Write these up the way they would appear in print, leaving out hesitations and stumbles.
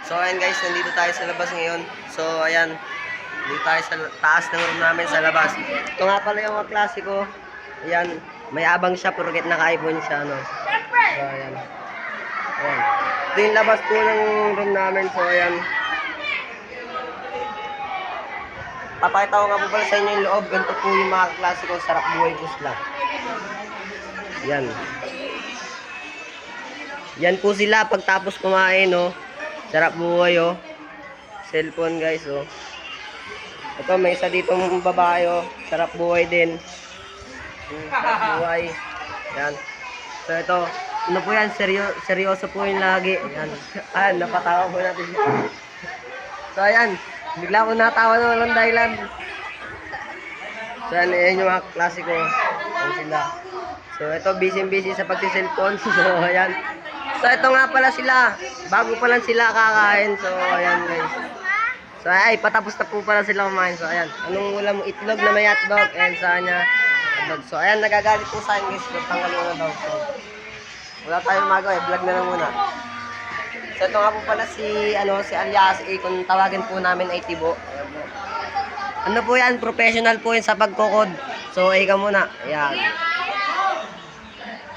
So ayan guys, nandito tayo sa labas ngayon. So ayan, nandito tayo sa taas ng room namin sa labas. Ito nga pala yung mga klase ko. Ayan, may abang siya, porket naka-iPhone siya, no? So ayan. Ayan. Ito yung labas po ng room namin. So ayan. Papakita ko nga po pala sa inyo yung loob. Ganito po yung mga klase ko. Sarap buhay ko sila. Yan. Yan po sila pagtapos kumain, no? Sarap buhay, oh. Cellphone, guys, oh. Ito, may isa ditong babae, oh. Sarap buhay din. Sarap buhay. Yan. So, ito. Ano po yan? Seryoso po yung lagi. Yan. Ayan, napatawa po natin siya. So, ayan. Bigla ko natawa na walang dahilan. So, ayan yung mga klase ko. Ayan sila. So, ito, busy-busy sa pagsiselfone. So, ayan. So, ito nga pala sila. Bago pa lang sila kakain. So, ayan guys. So, ay, patapos na po pala sila kumain. So, ayan. Anong ulam mo? Itlog na may hotdog. And sa kanya, hotdog. So, ayan, nagagalit po sa akin guys. Tanggal mo na daw. So, wala tayong magawa. Vlog na lang muna. So, ito nga po pala si Alias A. Kung tawagin po namin ay Tibo. Ayan po. Ano po yan? Professional po yan sa pagkukod. So, A ka muna. Ayan.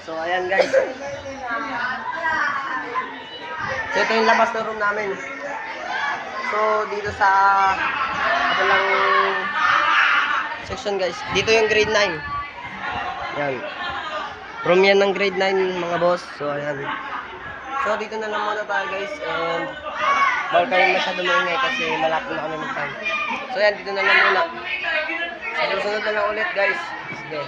So, ayan guys. So, ito yung labas ng room namin. So, dito sa kabilang section guys. Dito yung grade 9. Yan. Room yan ng grade 9 mga boss. So, ayan. So, dito na lang muna tayo guys. And, bawal kayo masyado maingay kasi malapit na kami mag-time. So, ayan. Dito na lang muna. Sa susunod na lang ulit guys. Sige.